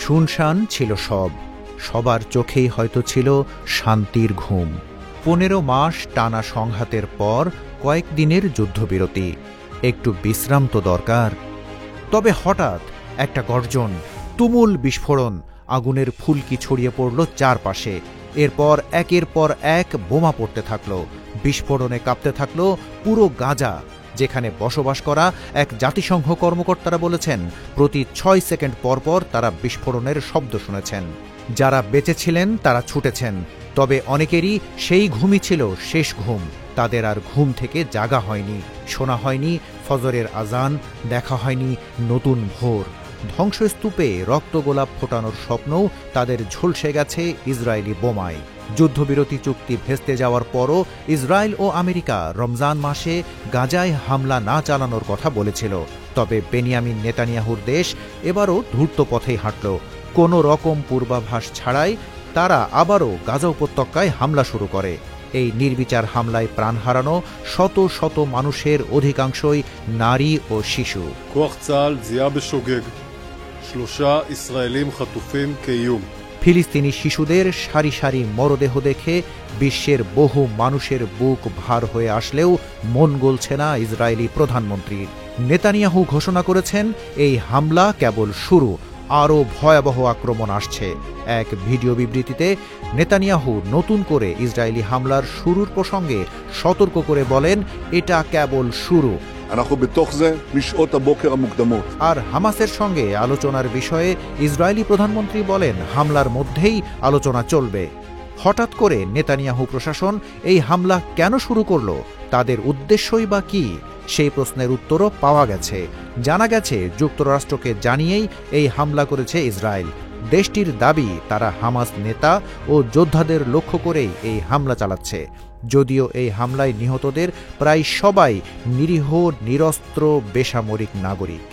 শুনশান ছিল সব, সবার চোখেই হয়তো ছিল শান্তির ঘুম। 15 মাস টানা সংঘাতের পর কয়েকদিনের যুদ্ধবিরতি, একটু বিশ্রাম তো দরকার। তবে হঠাৎ একটা গর্জন, তুমুল বিস্ফোরণ, আগুনের ফুলকি ছড়িয়ে পড়ল চারপাশে। এরপর একের পর এক বোমা পড়তে থাকল, বিস্ফোরণে কাঁপতে থাকল পুরো গাজা, যেখানে বসবাস করা এক জাতিসংঘ কর্মকর্তারা বলেছেন প্রতি 6 সেকেন্ড পরপর তারা বিস্ফোরণের শব্দ শুনেছেন। যারা বেঁচে ছিলেন তারা ছুটেছেন, তবে অনেকেরই সেই ঘুমই ছিল শেষ ঘুম। তাদের আর ঘুম থেকে জাগা হয়নি, শোনা হয়নি ফজরের আজান, দেখা হয়নি নতুন ভোর। ধ্বংসস্তূপে রক্তগোলাপ ফোটানোর স্বপ্নও তাদের ঝলসে গেছে ইসরায়েলি বোমায়। যুদ্ধবিরতি চুক্তি ভেস্তে যাওয়ার পরও ইসরায়েল ও আমেরিকা রমজান মাসে গাজায় হামলা না চালানোর কথা বলেছিল। তবে বেনিয়ামিন নেতানিয়াহুর দেশ এবারও ধূর্ত পথেই হাঁটল। কোনো রকম পূর্বাভাস ছাড়াই তারা আবারও গাজা উপত্যকায় হামলা শুরু করে। এই নির্বিচার হামলায় প্রাণ হারানো শত শত মানুষের অধিকাংশই নারী ও শিশু। כוח צה"ל זיהה בשוגג 3 ישראלים חטופים כאיום। ফিলিস্তিনি শিশুদের সারি সারি মরদেহ দেখে বিশ্বের বহু মানুষের বুক ভার হয়ে আসলেও মন গলছে না ইসরায়েলি প্রধানমন্ত্রীর। নেতানিয়াহু ঘোষণা করেছেন এই হামলা কেবল শুরু, আরও ভয়াবহ আক্রমণ আসছে। এক ভিডিও বিবৃতিতে নেতানিয়াহু নতুন করে ইসরায়েলি হামলার শুরুর প্রসঙ্গে সতর্ক করে বলেন, এটা কেবল শুরু। আর হামাসের সঙ্গে আলোচনার বিষয়ে ইসরায়েলি প্রধানমন্ত্রী বলেন হামলার মধ্যেই আলোচনা চলবে। হঠাৎ করে নেতানিয়াহু প্রশাসন এই হামলা কেন শুরু করল, তাদের উদ্দেশ্যই বা কী, সেই প্রশ্নের উত্তরও পাওয়া গেছে। জানা গেছে যুক্তরাষ্ট্রকে জানিয়েই এই হামলা করেছে ইসরায়েল। দেশটির দাবি তারা হামাস নেতা ও যোদ্ধাদের লক্ষ্য করেই এই হামলা চালাচ্ছে। যদিও এই হামলায় নিহতদের প্রায় সবাই নিরীহ নিরস্ত্র বেসামরিক নাগরিক।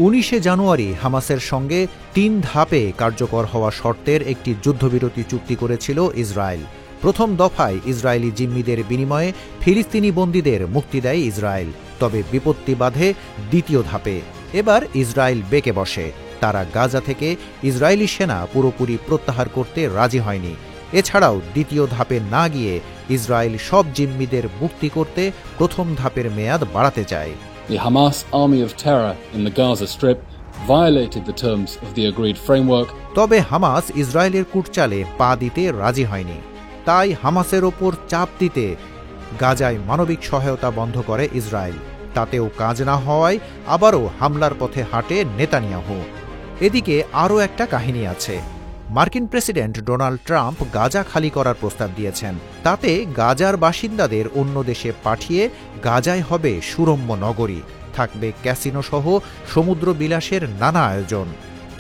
19 জানুয়ারি হামাসের সঙ্গে 3 ধাপে কার্যকর হওয়া শর্তের একটি যুদ্ধবিরতি চুক্তি করেছিল ইসরায়েল। প্রথম দফায় ইসরায়েলি জিম্মিদের বিনিময়ে ফিলিস্তিনি বন্দীদের মুক্তি দেয় ইসরায়েল। তবে বিপত্তি বাধে দ্বিতীয় ধাপে। এবার ইসরায়েল বেঁকে বসে। তারা গাজা থেকে ইসরায়েলি সেনা পুরোপুরি প্রত্যাহার করতে রাজি হয়নি। এছাড়াও দ্বিতীয় ধাপে না গিয়ে ইসরায়েল সব জিম্মিদের মুক্তি করতে প্রথম ধাপের মেয়াদ বাড়াতে চায়। The Hamas army of terror in the Gaza Strip violated the terms of the agreed framework. তবে হামাস ইসরায়েলের কূটচালে পা দিতে রাজি হয়নি। তাই হামাসের ওপর চাপ দিতে গাজায় মানবিক সহায়তা বন্ধ করে ইসরায়েল। তাতেও কাজ না হওয়ায় আবারও হামলার পথে হাঁটে নেতানিয়াহু। এদিকে আরও একটা কাহিনী আছে। মার্কিন প্রেসিডেন্ট ডোনাল্ড ট্রাম্প গাজা খালি করার প্রস্তাব দিয়েছেন। তাতে গাজার বাসিন্দাদের অন্য দেশে পাঠিয়ে গাজায় হবে সুরম্য নগরী, থাকবে ক্যাসিনো সহ সমুদ্র বিলাসের নানা আয়োজন।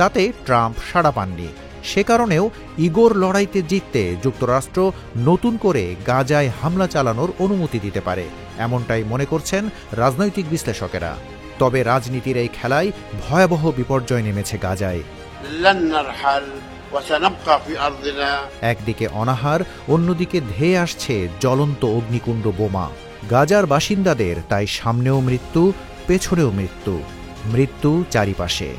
তাতে ট্রাম্প সাড়া পাননি। সে কারণেও ইগোর লড়াইতে জিততে যুক্তরাষ্ট্র নতুন করে গাজায় হামলা চালানোর অনুমতি দিতে পারে, এমনটাই মনে করছেন রাজনৈতিক বিশ্লেষকেরা। তবে রাজনীতির এই খেলায় ভয়াবহ বিপর্যয় নেমেছে গাজায়। একদিকে অনাহার, অন্যদিকে ধেয়ে আসছে জ্বলন্ত অগ্নিকুণ্ড বোমা। গাজার বাসিন্দাদের তাই সামনেও মৃত্যু, পেছনেও মৃত্যু, মৃত্যু চারিপাশে।